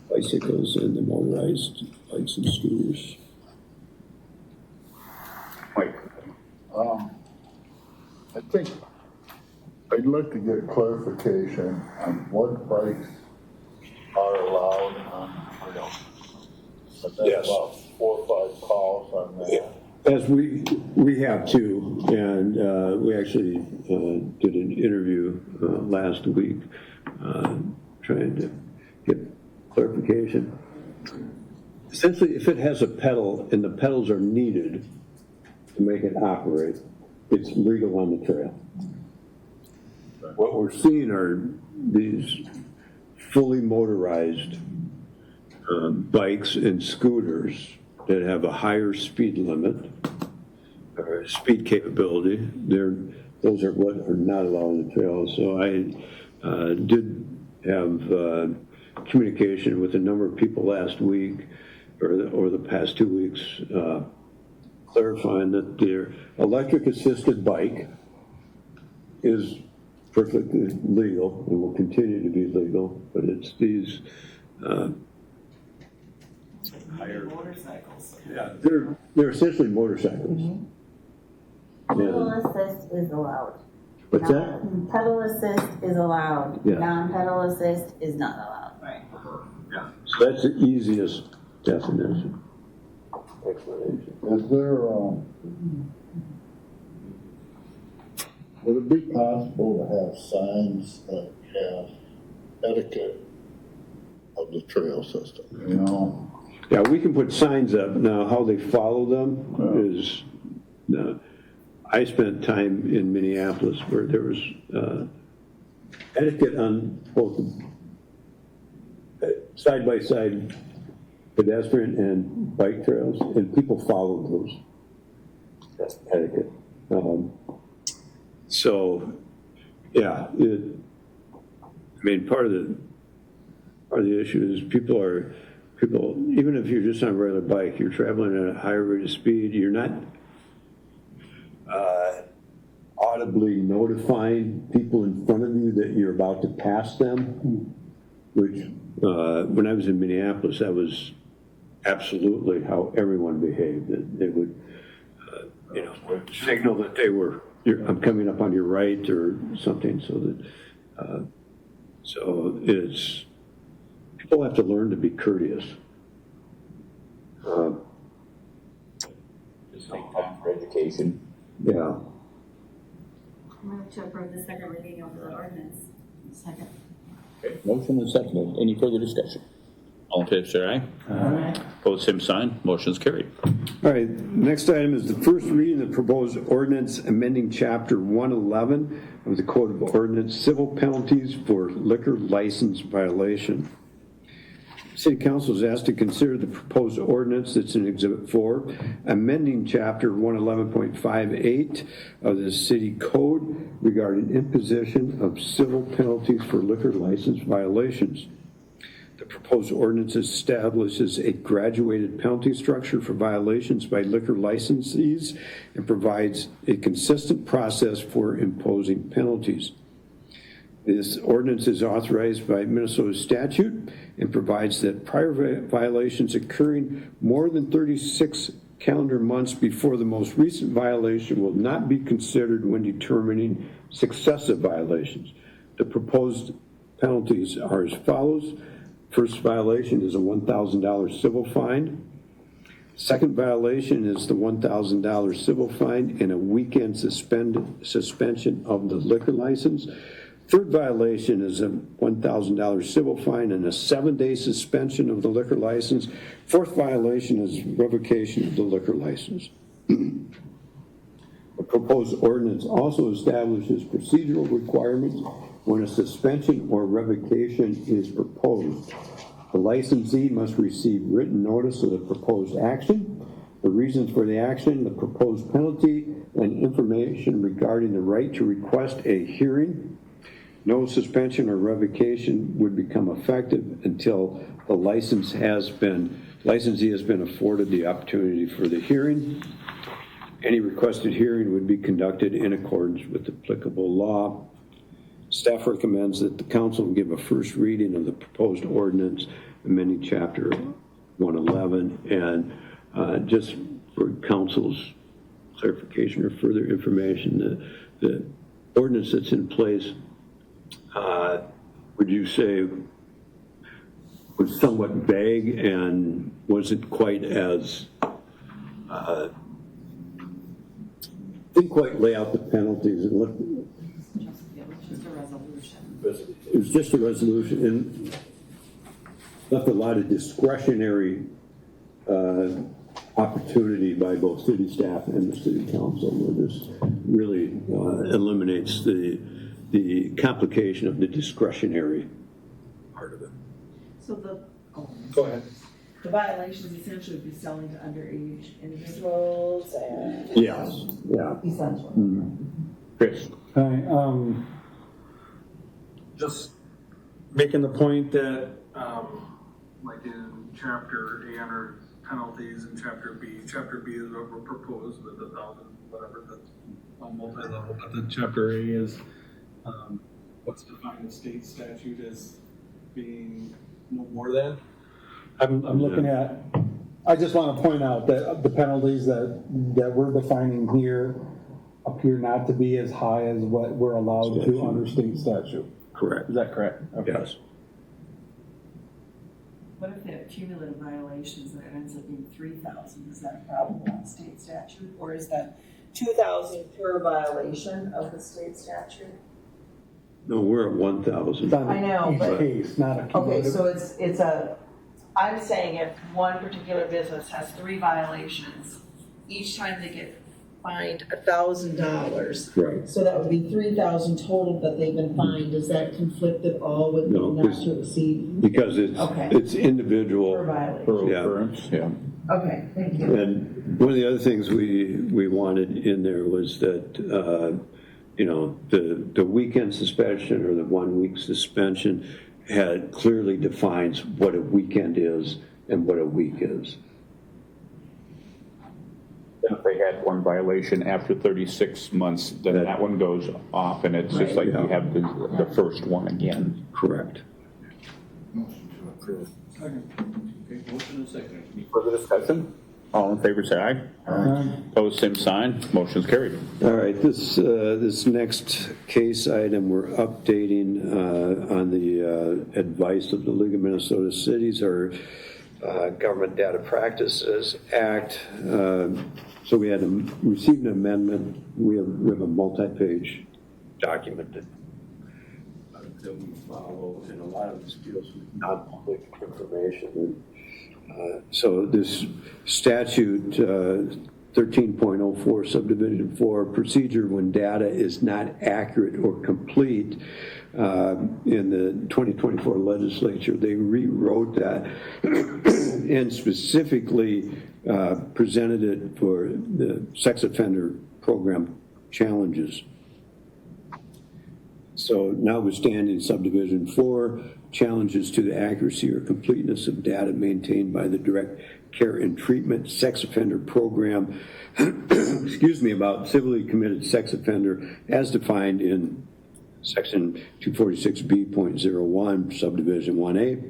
bicycles and the motorized bikes and scooters. Mike. I think I'd like to get clarification on what bikes are allowed on trails. Yes. About 4 or 5 calls on that. As we have too, and we actually did an interview last week trying to get clarification. Essentially, if it has a pedal and the pedals are needed to make it operate, it's legal on the trail. What we're seeing are these fully motorized bikes and scooters that have a higher speed limit or speed capability. Those are what are not allowed on the trail. So I did have communication with a number of people last week or over the past 2 weeks, clarifying that their electric assisted bike is perfectly legal and will continue to be legal, but it's these higher motorcycles. Yeah, they're essentially motorcycles. Mm-hmm. Pedal assist is allowed. What's that? Pedal assist is allowed. Yeah. Non-pedal assist is not allowed. Right. Yeah. So that's the easiest definition. Explanation. Is there, would it be possible to have signs that have etiquette of the trail system, you know? Yeah, we can put signs up. Now, how they follow them is, I spent time in Minneapolis where there was etiquette on both side-by-side pedestrian and bike trails, and people followed those. That's etiquette. So, yeah, part of the issue is people are people, even if you're just on a regular bike, you're traveling at a higher rate of speed, you're not audibly notifying people in front of you that you're about to pass them, which when I was in Minneapolis, that was absolutely how everyone behaved. That they would, signal that they were, I'm coming up on your right or something, so that, so it's, people have to learn to be courteous. Just take time for education. Yeah. Move to approve the second reading of the ordinance. Second. Okay, motion and second. Any further discussion? All in favor, say aye. Aye. Opposed, same sign. Motion is carried. All right, next item is the first reading of the proposed ordinance amending Chapter 111 of the Code of Ordinance, civil penalties for liquor license violation. City Council is asked to consider the proposed ordinance that's in Exhibit 4, amending Chapter 111.58 of the City Code regarding imposition of civil penalties for liquor license violations. The proposed ordinance establishes a graduated penalty structure for violations by liquor licensees and provides a consistent process for imposing penalties. This ordinance is authorized by Minnesota statute and provides that prior violations occurring more than 36 calendar months before the most recent violation will not be considered when determining successive violations. The proposed penalties are as follows. First violation is a $1,000 civil fine. Second violation is the $1,000 civil fine and a weekend suspension of the liquor license. Third violation is a $1,000 civil fine and a 7-day suspension of the liquor license. Fourth violation is revocation of the liquor license. The proposed ordinance also establishes procedural requirements when a suspension or revocation is proposed. The licensee must receive written notice of the proposed action, the reasons for the action, the proposed penalty, and information regarding the right to request a hearing. No suspension or revocation would become effective until the licensee has been afforded the opportunity for the hearing. Any requested hearing would be conducted in accordance with applicable law. Staff recommends that the council give a first reading of the proposed ordinance amending Chapter 111. And just for council's clarification or further information, the ordinance that's in place, would you say, was somewhat vague and wasn't quite as, didn't quite lay out the penalties and look. Just a resolution. It was just a resolution and left a lot of discretionary opportunity by both city staff and the city council, where this really eliminates the complication of the discretionary part of it. So Go ahead. the violations essentially would be selling to underage individuals and. Yes, yeah. Essentially. Chris. Hi, just making the point that, like in Chapter A under penalties and Chapter B is what we're proposed with 1,000, whatever, that's multi-level, but then Chapter A is, what's defined in state statute as being no more than. I'm looking at, I just want to point out that the penalties that we're defining here appear not to be as high as what we're allowed to under state statute. Correct. Is that correct? Okay. Yes. What if they have cumulative violations that ends up being 3,000? Is that a problem on state statute? Or is that 2,000 per violation of the state statute? No, we're at 1,000. I know, Each but- case, not a Okay, cumulative. so it's a, I'm saying if one particular business has 3 violations, each time they get fined $1,000. Right. So that would be 3,000 total that they've been fined. Does that conflict at all with No, not to exceed? Because it's Okay. it's individual. Per violation. Per Yeah. occurrence, yeah. Okay, thank you. And one of the other things we wanted in there was that, the weekend suspension or the 1 week suspension clearly defines what a weekend is and what a week is. If they had one violation after 36 months, then that one goes off, and it's just like you have the first one again. Correct. Motion to approve. Okay, motion and second. Any further discussion? All in favor, say aye. Aye. Opposed, same sign. Motion's carried. All right, this next case item, we're updating on the advice of the League of Minnesota Cities, or Government Data Practices Act. So we had received an amendment. We have a multi-page document that we follow, and a lot of this deals with non-public information. So this statute 13.04 subdivision 4 procedure when data is not accurate or complete, in the 2024 legislature, they rewrote that and specifically presented it for the sex offender program challenges. So notwithstanding subdivision 4, challenges to the accuracy or completeness of data maintained by the direct care and treatment sex offender program, excuse me, about civilly committed sex offender as defined in section 246B.01, subdivision 1A,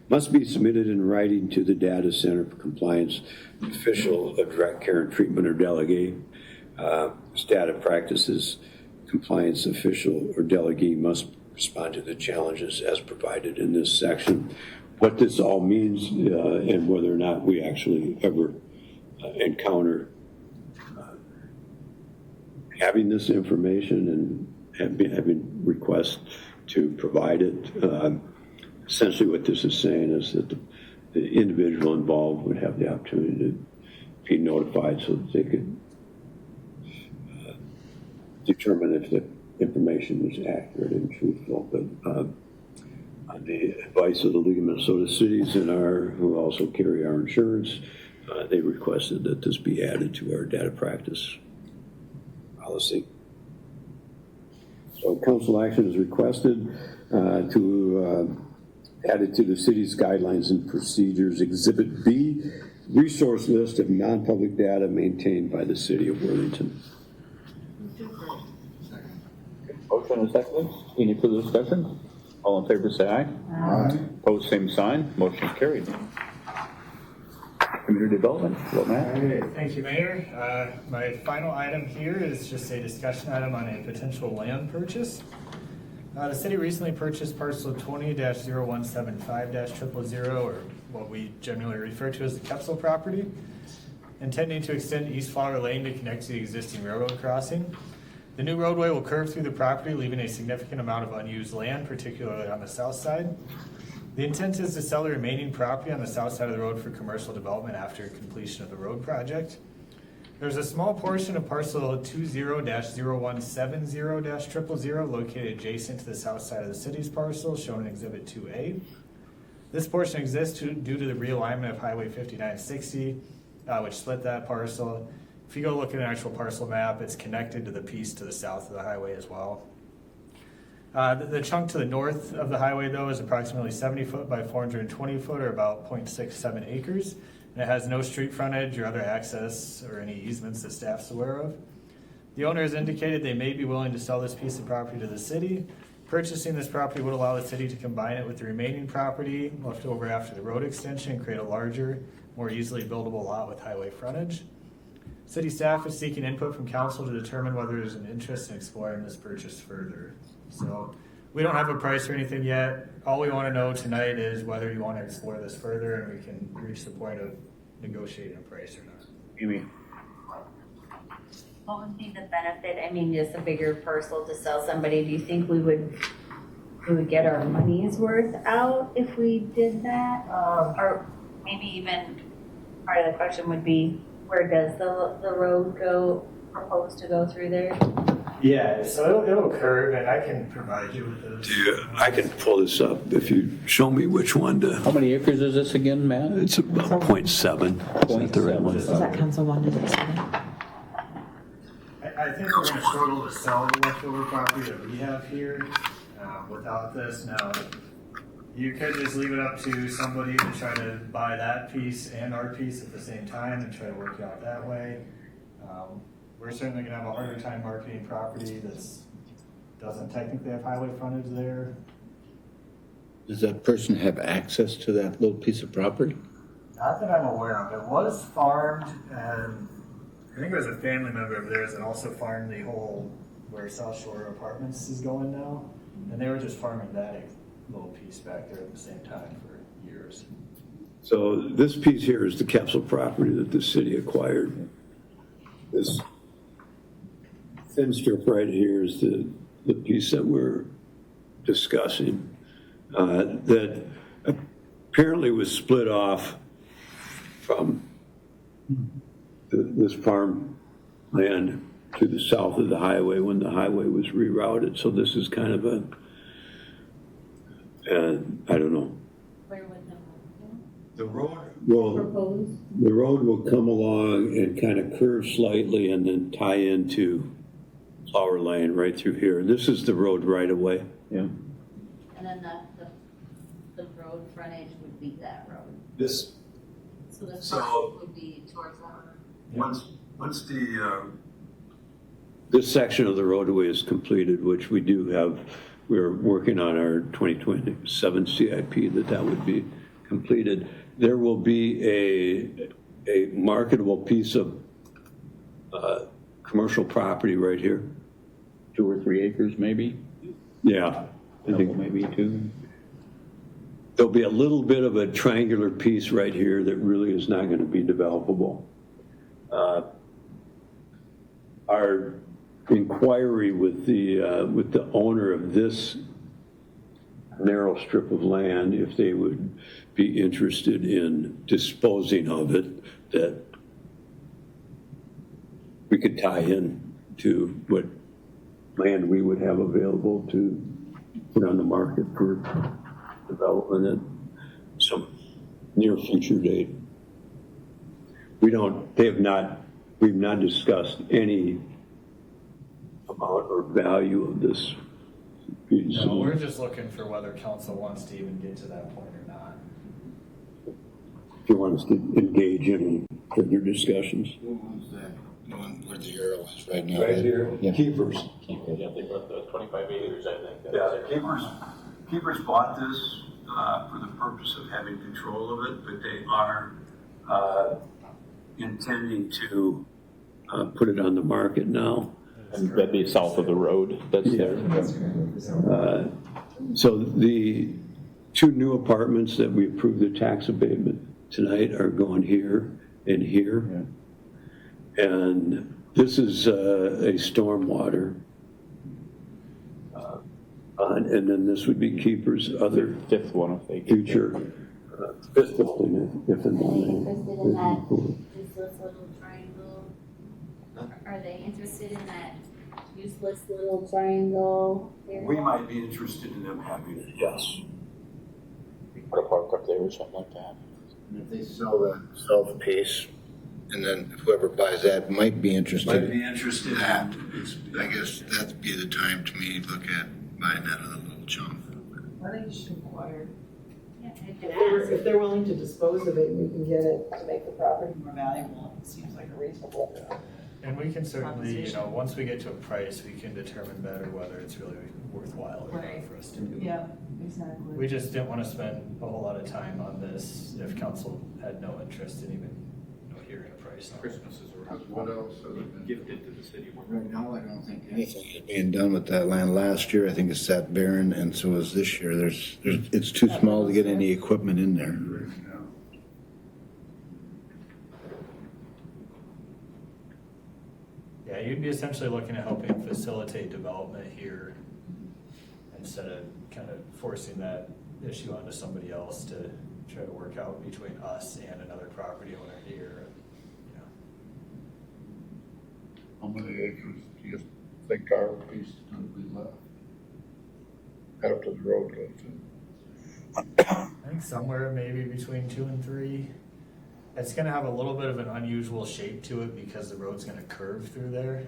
must be submitted in writing to the data center for compliance official of direct care and treatment or delegate. Data practices compliance official or delegee must respond to the challenges as provided in this section. What this all means and whether or not we actually ever encounter having this information and having requests to provide it. Essentially what this is saying is that the individual involved would have the opportunity to be notified so that they could determine if the information was accurate and truthful. But on the advice of the League of Minnesota Cities and who also carry our insurance, they requested that this be added to our data practice policy. So council action is requested to add it to the city's guidelines and procedures. Exhibit B, resource list of non-public data maintained by the city of Worthington. Motion and second. Any further discussion? All in favor, say aye. Aye. Opposed, same sign. Motion is carried. Community development. Well, Matt. All right, thank you, Mayor. My final item here is just a discussion item on a potential land purchase. The city recently purchased parcel 20-0175-000, or what we generally refer to as the Kepsel property, intending to extend East Flower Lane to connect to the existing railroad crossing. The new roadway will curve through the property, leaving a significant amount of unused land, particularly on the south side. The intent is to sell the remaining property on the south side of the road for commercial development after completion of the road project. There's a small portion of parcel 20-0170-000 located adjacent to the south side of the city's parcel, shown in Exhibit 2A. This portion exists due to the realignment of Highway 5960, which split that parcel. If you go look at an actual parcel map, it's connected to the piece to the south of the highway as well. The chunk to the north of the highway, though, is approximately 70 foot by 420 foot, or about 0.67 acres. And it has no street frontage or other access or any easements that staff's aware of. The owner has indicated they may be willing to sell this piece of property to the city. Purchasing this property would allow the city to combine it with the remaining property left over after the road extension and create a larger, more easily buildable lot with highway frontage. City staff is seeking input from council to determine whether there's an interest in exploring this purchase further. So we don't have a price or anything yet. All we want to know tonight is whether you want to explore this further and we can reach the point of negotiating a price or not. Amy. What would be the benefit? I mean, just a bigger parcel to sell somebody. Do you think we would get our money's worth out if we did that? Or maybe even part of the question would be, where does the road propose to go through there? Yeah, so it'll curve, and I can provide you with those. I can pull this up if you show me which one to. How many acres is this again, Matt? It's about 0.7. Is that the right one? Is that council wanted to say? I think we're going to struggle to sell the leftover property that we have here without this. Now, You could just leave it up to somebody to try to buy that piece and our piece at the same time and try to work it out that way. We're certainly gonna have a harder time marketing property doesn't technically have highway frontage there. Does that person have access to that little piece of property? Not that I'm aware of. It was farmed, and I think it was a family member of theirs that also farmed the whole where South Shore Apartments is going now. And they were just farming that little piece back there at the same time for years. So this piece here is the capsule property that the city acquired. This thin strip right here is the piece that we're discussing, that apparently was split off from this farm land to the south of the highway when the highway was rerouted. So this is kind of I don't know. Where would The road will come along and kind of curve slightly and then tie into Flower Lane right through here. This is the road right away. Yeah. And then the road frontage would be that road. This. So the So- front would be towards that road. Once the, This section of the roadway is completed, which we do have. We're working on our 2027 CIP that would be completed. There will be a marketable piece of commercial property right here. 2 or 3 acres maybe? Yeah. I think Maybe 2. there'll be a little bit of a triangular piece right here that really is not going to be developable. Our inquiry with the owner of this narrow strip of land, if they would be interested in disposing of it, that we could tie in to what land we would have available to put on the market for development at some near future date. We've not discussed any amount or value of this piece. No, we're just looking for whether council wants to even get to that point or not. If you want us to engage in further discussions. Who owns that? The one where the arrow is right now? Right here, Yeah. Keepers. Yeah, they got the 25 acres, I think. yeah, Keepers bought this for the purpose of having control of it, but they are Intending to put it on the market now. And that'd be south of the road that's there. So the 2 new apartments that we approved the tax abatement tonight are going here and here. And this is a stormwater. And then this would be Keeper's other Fifth one if they future, fifth building if and Are they when. interested in that useless little triangle? Are they interested in that useless little triangle area? We might be interested in them having it, yes. put a park up there or something like that. And if they sell the piece, and then whoever buys that might be interested. Might be interested in that. I guess that'd be the time to me to look at buying that other little chunk. I think you should inquire. Yeah, I could If ask. they're willing to dispose of it, we can get it to make the property more valuable. It seems like a reasonable. And we can certainly, once we get to a price, we can determine better whether it's really worthwhile or not for us to do. Yeah, exactly. We just didn't want to spend a whole lot of time on this if council had no interest in even hearing a price on it. Christmas is around. What else other than? Gifted to the city. Right now, I don't think anything is being done with that land. Last year, I think it sat barren, and so is this year. It's too small to get any equipment in there. Yeah, you'd be essentially looking at helping facilitate development here instead of kind of forcing that issue onto somebody else to try to work out between us and another property owner here. How many acres do you think our piece is gonna be left? After the road goes in? I think somewhere maybe between 2 and 3. It's gonna have a little bit of an unusual shape to it because the road's gonna curve through there.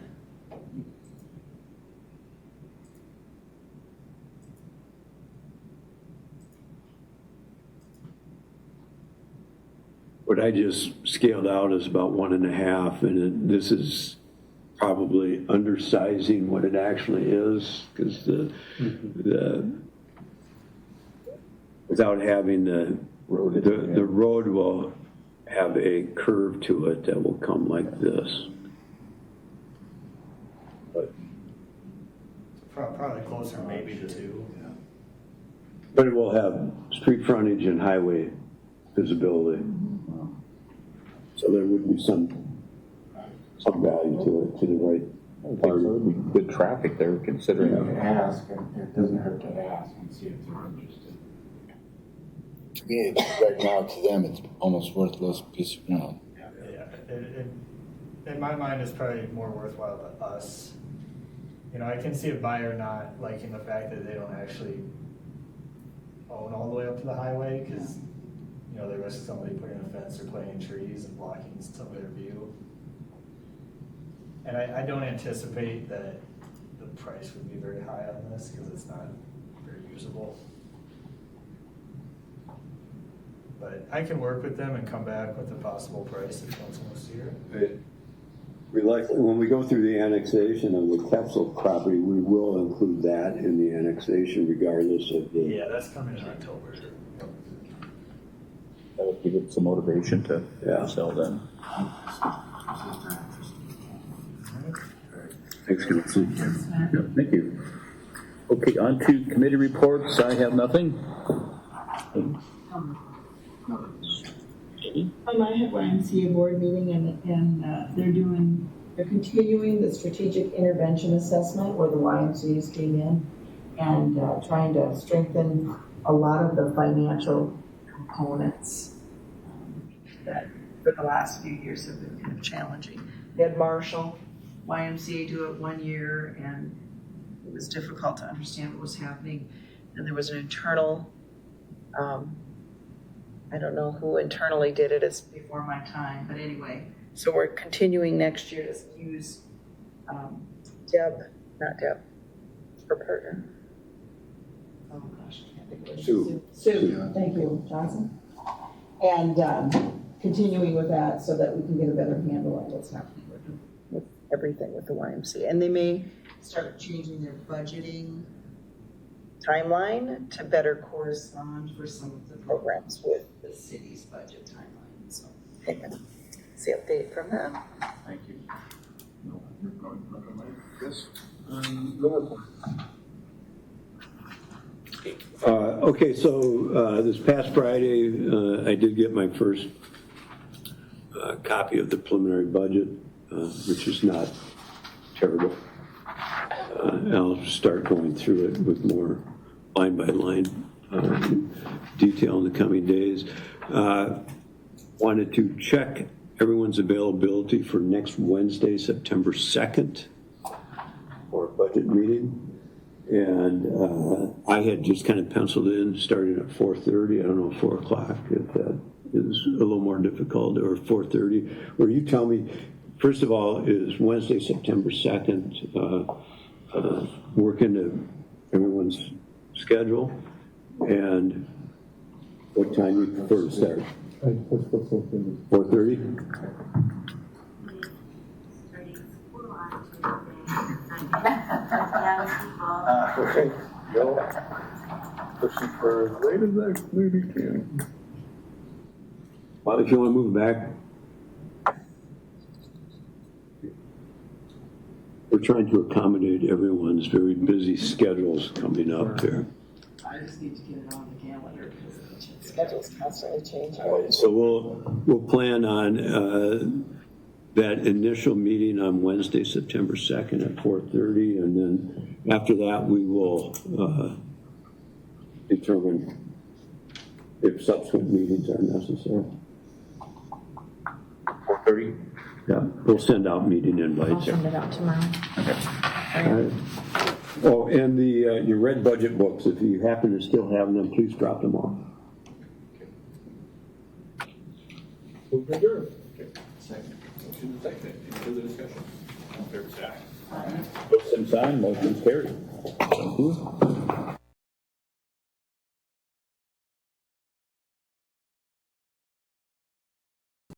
what I just scaled out is about 1.5, and this is probably undersizing what it actually is, because without having the road will have a curve to it that will come like this. Probably closer maybe to 2. But it will have street frontage and highway visibility. So there would be some value to it, to the right part. There would be good traffic there considering. Ask, and it doesn't hurt to ask and see if they're interested. To me, right now, to them, it's almost worthless piece of ground. Yeah, in my mind, it's probably more worthwhile to us. You know, I can see a buyer not liking the fact that they don't actually own all the way up to the highway, because, you know, they risk somebody putting a fence or planting trees and blocking some of their view. And I don't anticipate that the price would be very high on this, because it's not very usable. But I can work with them and come back with a possible price if council wants to hear it. We like, when we go through the annexation of the Capsule property, we will include that in the annexation regardless of the. Yeah, that's coming in October. That would give it some motivation to sell then. Thanks, Council. Thank you. Okay, on to committee reports. I have nothing. I had YMCA board meeting and they're continuing the strategic intervention assessment where the YMCA's came in and trying to strengthen a lot of the financial components that for the last few years have been kind of challenging. They had Marshall, YMCA do it 1 year, and it was difficult to understand what was happening. And there was an internal, I don't know who internally did it, it's before my time, but anyway. So we're continuing next year to use her partner. Oh gosh, I can't think of it. Sue, thank you, Johnson. And continuing with that so that we can get a better handle on what's happening with everything with the YMCA. And they may start changing their budgeting timeline to better correspond for some of the programs with the city's budget timeline. So, see update from them. Thank you. Yes. Okay, so this past Friday, I did get my first copy of the preliminary budget, which is not terrible. I'll start going through it with more line by line detail in the coming days. Wanted to check everyone's availability for next Wednesday, September 2nd, for a budget meeting. And I had just kind of penciled in starting at 4:30. I don't know, 4 o'clock, if that is a little more difficult, or 4:30. Or you tell me, first of all, is Wednesday, September 2nd, work into everyone's schedule? And what time you prefer to start? 4:30? Okay, go. Pushing for as late as I maybe can. Well, if you want to move back. We're trying to accommodate everyone's very busy schedules coming up here. I just need to get it on the calendar because the schedule's constantly changing. All right, so we'll plan on that initial meeting on Wednesday, September 2nd at 4:30, and then after that we will determine if subsequent meetings are necessary. 4:30? Yeah, we'll send out meeting invites. I'll send it out tomorrow. All right. Oh, and your red budget books, if you happen to still have them, please drop them off. Second. Motion is second. Any further discussion? All in favor, say aye. Opposed, same sign. Motion's carried. Thank you.